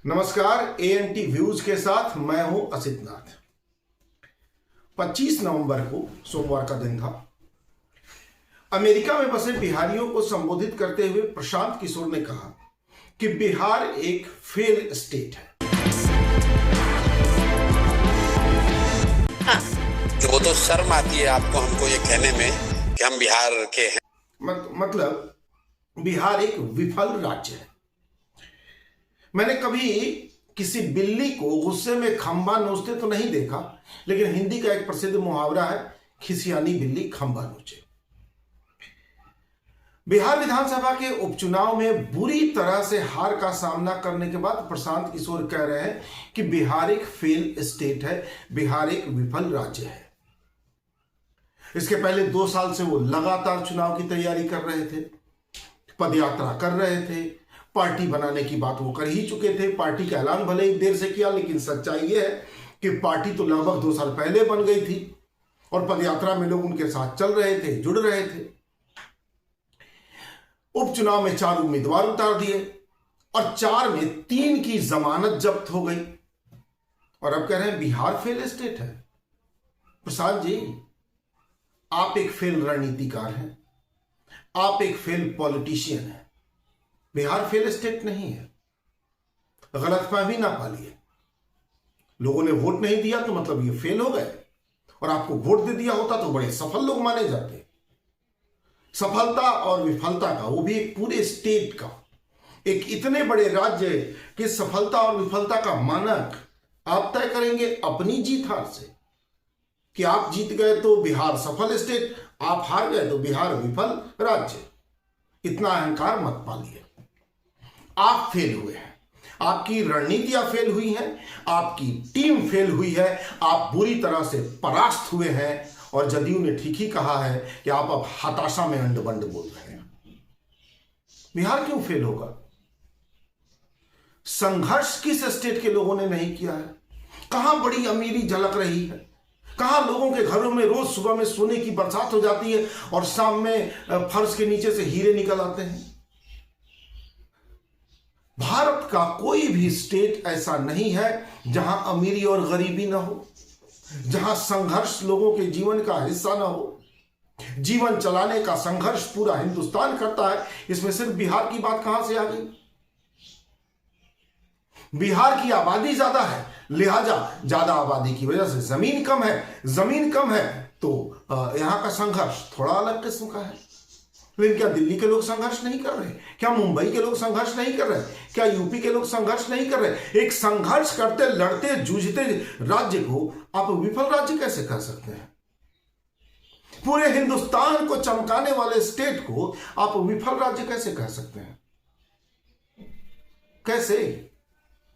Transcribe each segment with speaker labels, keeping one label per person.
Speaker 1: नमस्कार, ANT views के साथ मैं हूं असित नाथ। 25 नवंबर को सोमवार का दिन था। अमेरिका में बसे बिहारियों को संबोधित करते हुए प्रशांत किशोर ने कहा कि बिहार एक फेल स्टेट है।
Speaker 2: वो तो शर्म आती है आपको हमको ये कहने में कि हम बिहार के हैं।
Speaker 1: मतलब बिहार एक विफल राज्य है। मैंने कभी किसी बिल्ली को गुस्से में खंबा नोचते तो नहीं देखा, लेकिन हिंदी का एक प्रसिद्ध मुहावरा है, खिसियानी बिल्ली खंबा नोचे। बिहार विधानसभा के उपचुनाव में बुरी तरह से हार का सामना करने के बाद प्रशांत किशोर कह रहे हैं कि बिहार एक फेल स्टेट है, बिहार एक विफल राज्य है। इसके पहले 2 साल से वो लगातार चुनाव की तैयारी कर रहे थे, पदयात्रा कर रहे थे, पार्टी बनाने की बात वो कर ही चुके थे। पार्टी का ऐलान भले ही देर से किया, लेकिन सच्चाई ये है कि पार्टी तो लगभग 2 साल पहले बन गई थी और पदयात्रा में लोग उनके साथ चल रहे थे, जुड़ रहे थे। उपचुनाव में 4 उम्मीदवार उतार दिए और 4 में 3 की जमानत जब्त हो गई और अब कह रहे हैं बिहार फेल स्टेट है। प्रसाद जी, आप एक फेल रणनीतिकार हैं, आप एक फेल पॉलिटिशियन हैं। बिहार फेल स्टेट नहीं है। गलतफहमी ना पालिए। लोगों ने वोट नहीं दिया तो मतलब ये फेल हो गए, और आपको वोट दे दिया होता तो बड़े सफल लोग माने जाते। सफलता और विफलता का, वो भी एक पूरे स्टेट का, एक इतने बड़े राज्य की सफलता और विफलता का मानक आप तय करेंगे अपनी जीत हार से, कि आप जीत गए तो बिहार सफल स्टेट, आप हार गए तो बिहार विफल राज्य। इतना अहंकार मत पालिए। आप फेल हुए हैं, आपकी रणनीतियां फेल हुई हैं, आपकी टीम फेल हुई है, आप बुरी तरह से परास्त हुए हैं, और जदयू ने ठीक ही कहा है कि आप अब हताशा में अंड-बंड बोल रहे हैं। बिहार क्यों फेल होगा? संघर्ष किस स्टेट के लोगों ने नहीं किया है? कहां बड़ी अमीरी झलक रही है? कहां लोगों के घरों में रोज सुबह में सोने की बरसात हो जाती है और शाम में फर्श के नीचे से हीरे निकल आते हैं? भारत का कोई भी स्टेट ऐसा नहीं है जहां अमीरी और गरीबी ना हो, जहां संघर्ष लोगों के जीवन का हिस्सा ना हो। जीवन चलाने का संघर्ष पूरा हिंदुस्तान करता है, इसमें सिर्फ बिहार की बात कहां से आ गई? बिहार की आबादी ज्यादा है, लिहाजा ज्यादा आबादी की वजह से जमीन कम है, जमीन कम है तो यहां का संघर्ष थोड़ा अलग किस्म का है। लेकिन क्या दिल्ली के लोग संघर्ष नहीं कर रहे? क्या मुंबई के लोग संघर्ष नहीं कर रहे? क्या यूपी के लोग संघर्ष नहीं कर रहे? एक संघर्ष करते, लड़ते, जूझते राज्य को आप विफल राज्य कैसे कह सकते हैं? पूरे हिंदुस्तान को चमकाने वाले स्टेट को आप विफल राज्य कैसे कह सकते हैं? कैसे?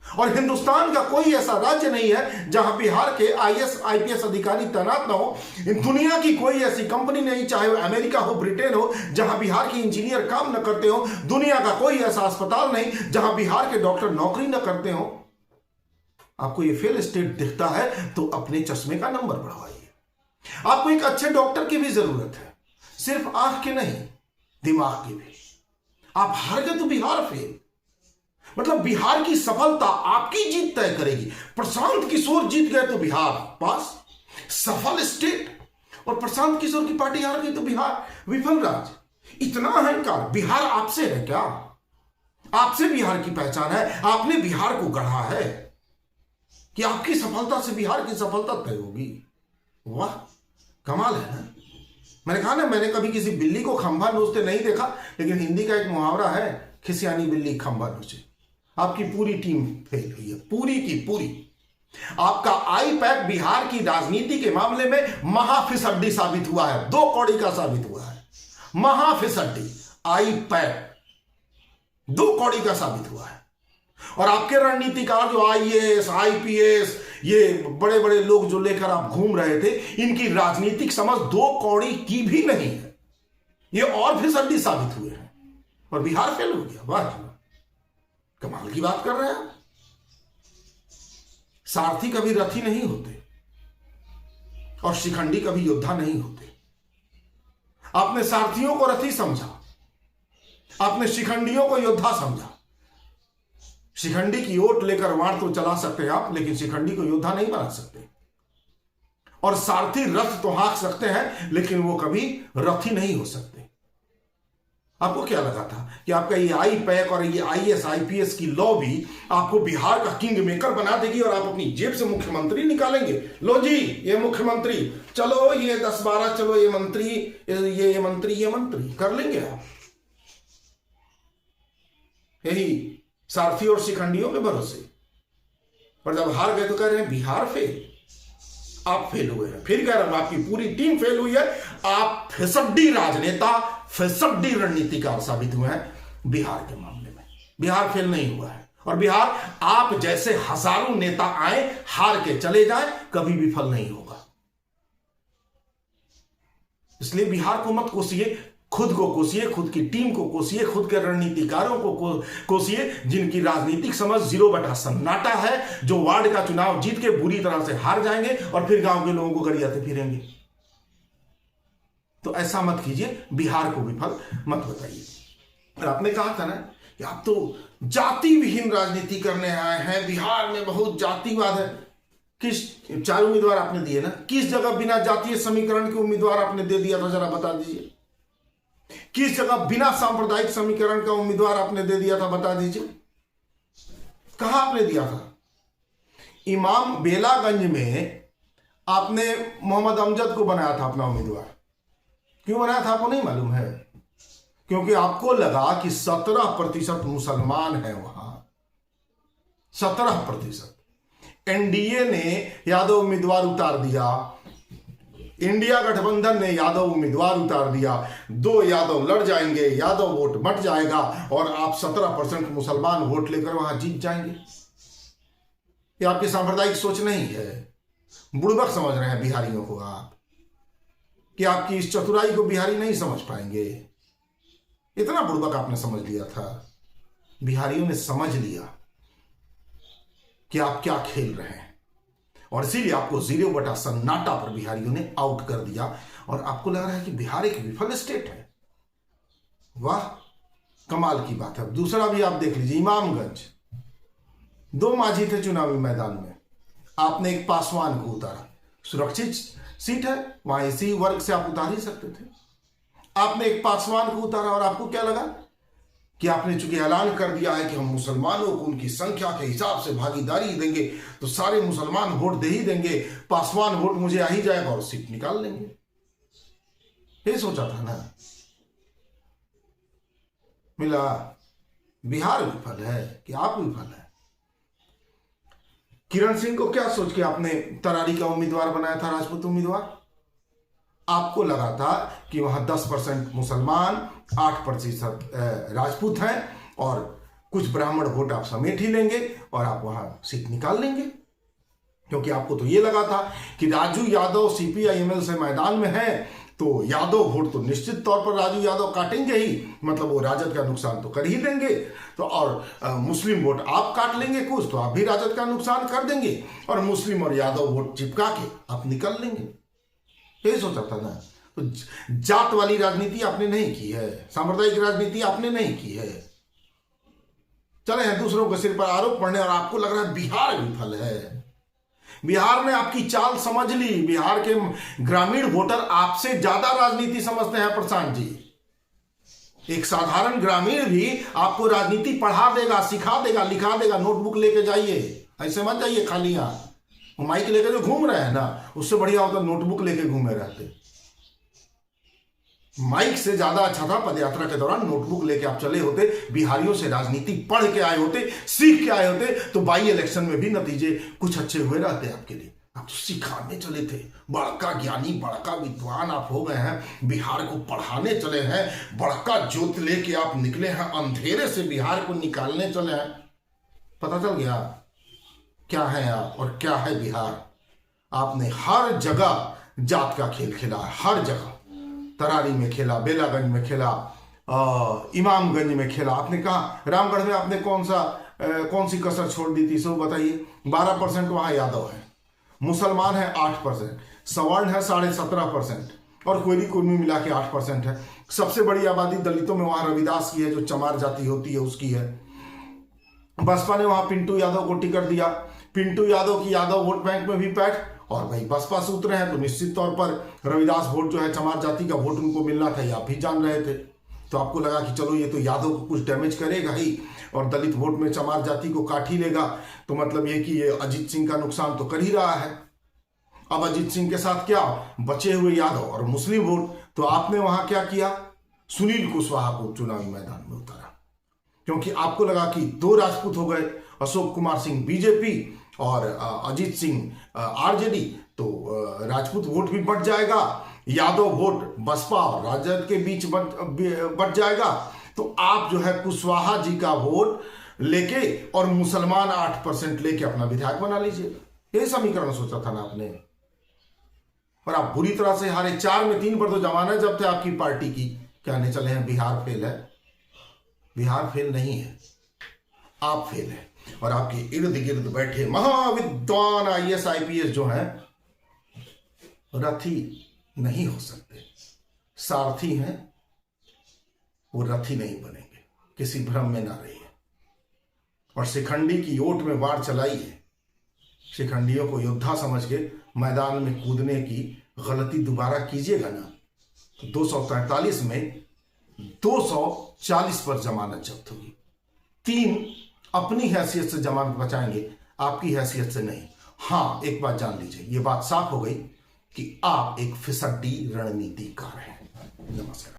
Speaker 1: और हिंदुस्तान का कोई ऐसा राज्य नहीं है जहां बिहार के आईएएस आईपीएस अधिकारी तैनात ना हो। दुनिया की कोई ऐसी कंपनी नहीं, चाहे वो अमेरिका हो, ब्रिटेन हो, जहां बिहार के इंजीनियर काम न करते हो। दुनिया का कोई ऐसा अस्पताल नहीं जहां बिहार के डॉक्टर नौकरी न करते हो। आपको ये फेल स्टेट दिखता है तो अपने चश्मे का नंबर बढ़वाइए। आपको एक अच्छे डॉक्टर की भी जरूरत है, सिर्फ आंख के नहीं, दिमाग की भी। आप हार गए तो बिहार फेल, मतलब बिहार की सफलता आपकी जीत तय करेगी। प्रशांत किशोर जीत गए तो बिहार पास, सफल स्टेट, और प्रशांत किशोर की पार्टी हार गई तो बिहार विफल राज्य। इतना अहंकार बिहार आपसे है क्या? आपसे बिहार की पहचान है, आपने बिहार को गढ़ा है कि आपकी सफलता से बिहार की सफलता तय होगी। वाह, कमाल है ना। मैंने कहा ना, मैंने कभी किसी बिल्ली को खंभा नोचते नहीं देखा, लेकिन हिंदी का एक मुहावरा है, खिसियानी बिल्ली खंभा नोचे। आपकी पूरी टीम फेल हुई है, पूरी की पूरी। आपका आई पैक बिहार की राजनीति के मामले में महाफिसड्डी साबित हुआ है, 2 कौड़ी का साबित हुआ है। महाफिसड्डी आई पैक 2 कौड़ी का साबित हुआ है। और आपके रणनीतिकार जो आईएएस आईपीएस, ये बड़े बड़े लोग जो लेकर आप घूम रहे थे, इनकी राजनीतिक समझ 2 कौड़ी की भी नहीं है। ये और फिसड्डी साबित हुए हैं और बिहार फेल हो गया। वाह, कमाल की बात कर रहे हैं आप। सारथी कभी रथी नहीं होते। और शिखंडी कभी योद्धा नहीं होते। आपने सारथियों को रथी समझा, आपने शिखंडियों को योद्धा समझा। शिखंडी की ओट लेकर वाण तो चला सकते हैं आप, लेकिन शिखंडी को योद्धा नहीं बना सकते। और सारथी रथ तो हाँक सकते हैं, लेकिन वो कभी रथी नहीं हो सकते। आपको क्या लगा था कि आपका ये आई पैक और ये आईएएस आईपीएस की लॉ भी आपको बिहार का किंग मेकर बना देगी और आप अपनी जेब से मुख्यमंत्री निकालेंगे? लो जी, ये मुख्यमंत्री, चलो ये 10-12, चलो ये मंत्री, ये मंत्री कर लेंगे आप। यही सारथी और शिखंडियों के भरोसे। पर जब हार गए तो कह रहे हैं बिहार फेल, आप फेल हुए हैं। फिर कह रहा हूं आपकी पूरी टीम फेल हुई है। आप फिसड्डी राजनेता, फिसड्डी रणनीतिकार साबित हुए हैं बिहार के मामले में। बिहार फेल नहीं हुआ है, और बिहार आप जैसे हजारों नेता आए, हार के चले जाए, कभी विफल नहीं होगा। इसलिए बिहार को मत कोसिए, खुद को कोसिए, खुद की टीम को कोसिए, खुद के रणनीतिकारों को कोसिए, जिनकी राजनीतिक समझ 0/सन्नाटा है, जो वार्ड का चुनाव जीत के बुरी तरह से हार जाएंगे और फिर गांव के लोगों को गरियाते फिरेंगे। तो ऐसा मत कीजिए, बिहार को विफल मत बताइए। आपने कहा था ना कि आप तो जाति विहीन राजनीति करने आए हैं, बिहार में बहुत जातिवाद है। किस 4 उम्मीदवार आपने दिए ना, किस जगह बिना जातीय समीकरण के उम्मीदवार आपने दे दिया था, जरा बता दीजिए। किस जगह बिना सांप्रदायिक समीकरण का उम्मीदवार आपने दे दिया था, बता दीजिए। कहां आपने दिया था? इमाम बेलागंज में आपने मोहम्मद अमजद को बनाया था अपना उम्मीदवार। क्यों बनाया था आपको नहीं मालूम है? क्योंकि आपको लगा कि 17% मुसलमान है वहां, 17%। एनडीए ने यादव उम्मीदवार उतार दिया, इंडिया गठबंधन ने यादव उम्मीदवार उतार दिया, 2 यादव लड़ जाएंगे, यादव वोट बट जाएगा और आप 17% मुसलमान वोट लेकर वहां जीत जाएंगे। ये आपकी सांप्रदायिक सोच नहीं है। बुड़बक समझ रहे हैं बिहारियों को आप, कि आपकी इस चतुराई को बिहारी नहीं समझ पाएंगे। इतना बुड़बक आपने समझ लिया था। बिहारियों ने समझ लिया कि आप क्या खेल रहे हैं, और इसीलिए आपको 0/सन्नाटा पर बिहारियों ने आउट कर दिया। और आपको लग रहा है कि बिहार एक विफल स्टेट है। वाह, कमाल की बात है। दूसरा भी आप देख लीजिए, इमामगंज 2 माझी थे चुनावी मैदान में, आपने एक पासवान को उतारा। सुरक्षित सीट है, वहां इसी वर्ग से आप उतार ही सकते थे। आपने एक पासवान को उतारा और आपको क्या लगा कि आपने चूंकि ऐलान कर दिया है कि हम मुसलमानों को उनकी संख्या के हिसाब से भागीदारी देंगे, तो सारे मुसलमान वोट दे ही देंगे, पासवान वोट मुझे आ ही जाएगा और सीट निकाल लेंगे। ये सोचा था ना। मिला बिहार विफल है कि आप विफल है। किरण सिंह को क्या सोच के आपने तरारी का उम्मीदवार बनाया था, राजपूत उम्मीदवार? आपको लगा था कि वहां 10% मुसलमान, 8% राजपूत हैं और कुछ ब्राह्मण वोट आप समेट ही लेंगे और आप वहां सीट निकाल लेंगे। क्योंकि आपको तो ये लगा था कि राजू यादव सीपीआईएमएल से मैदान में है, तो यादव वोट तो निश्चित तौर पर राजू यादव काटेंगे ही, मतलब वो राजद का नुकसान तो कर ही देंगे। तो और मुस्लिम वोट आप काट लेंगे कुछ, तो आप भी राजद का नुकसान कर देंगे और मुस्लिम और यादव वोट चिपका के आप निकल लेंगे। यही सोचा था ना। तो जात वाली राजनीति आपने नहीं की है, सांप्रदायिक राजनीति आपने नहीं की है। चले हैं दूसरों के सिर पर आरोप पड़ने, और आपको लग रहा है बिहार विफल है। बिहार ने आपकी चाल समझ ली। बिहार के ग्रामीण वोटर आपसे ज्यादा राजनीति समझते हैं प्रशांत जी। एक साधारण ग्रामीण भी आपको राजनीति पढ़ा देगा, सिखा देगा, लिखा देगा। नोटबुक लेके जाइए, ऐसे मत जाइए खाली हाथ। माइक लेकर जो घूम रहे हैं ना, उससे बढ़िया होता नोटबुक लेके घूमे रहते। माइक से ज्यादा अच्छा था पदयात्रा के दौरान नोटबुक लेके आप चले होते, बिहारियों से राजनीति पढ़ के आए होते, सीख के आए होते, तो बाई इलेक्शन में भी नतीजे कुछ अच्छे हुए रहते आपके लिए। आप तो सिखाने चले थे, बड़का ज्ञानी, बड़का विद्वान आप हो गए हैं, बिहार को पढ़ाने चले हैं, बड़का ज्योत लेके आप निकले हैं, अंधेरे से बिहार को निकालने चले हैं। पता चल गया क्या है आप और क्या है बिहार। आपने हर जगह जात का खेल खेला है, हर जगह। तरारी में खेला, बेलागंज में खेला, इमामगंज में खेला। आपने कहा रामगढ़ में आपने कौन सी कसर छोड़ दी थी, सब बताइए। 12% वहां यादव है, मुसलमान है 8%। सवर्ण है 17.5% और कोयरी कुर्मी मिला के 8% है। सबसे बड़ी आबादी दलितों में वहां रविदास की है, जो चमार जाति होती है उसकी है। बसपा ने वहां पिंटू यादव को टिकट दिया। पिंटू यादव की यादव वोट बैंक में भी पैठ, और भाई बसपा से उतरे हैं तो निश्चित तौर पर रविदास वोट जो है, चमार जाति का वोट उनको मिलना था, ये आप भी जान रहे थे। तो आपको लगा कि चलो ये तो यादव को कुछ डैमेज करेगा ही और दलित वोट में चमार जाति को काट ही लेगा, तो मतलब ये कि ये अजीत सिंह का नुकसान तो कर ही रहा है। अब अजीत सिंह के साथ क्या, बचे हुए यादव और मुस्लिम वोट। तो आपने वहां क्या किया, सुनील कुशवाहा को चुनावी मैदान में उतारा, क्योंकि आपको लगा कि 2 राजपूत हो गए, अशोक कुमार सिंह बीजेपी और अजीत सिंह आरजेडी, तो राजपूत वोट भी बढ़ जाएगा, यादव वोट बसपा और राजद के बीच बढ़ जाएगा। तो आप जो है कुशवाहा जी का वोट लेके और मुसलमान 8% लेके अपना विधायक बना लीजिए। यही समीकरण सोचा था ना आपने, और आप बुरी तरह से हारे। 4 में 3 पर तो जमानत जब्त है आपकी पार्टी की। कहने चले हैं बिहार फेल है, बिहार फेल नहीं है, आप फेल है। और आपके इर्द गिर्द बैठे महाविद्वान IAS IPS जो हैं, रथी नहीं हो सकते, सारथी हैं, वो रथी नहीं बनेंगे। किसी भ्रम में ना रहिए। और शिखंडी की ओट में वार चलाइए। शिखंडियों को योद्धा समझ के मैदान में कूदने की गलती दोबारा कीजिएगा ना, तो 243 में 240 पर जमानत जब्त होगी। 3 अपनी हैसियत से जमानत बचाएंगे, आपकी हैसियत से नहीं। हां, एक बात जान लीजिए, ये बात साफ हो गई कि आप एक फिसड्डी रणनीतिकार हैं। नमस्कार।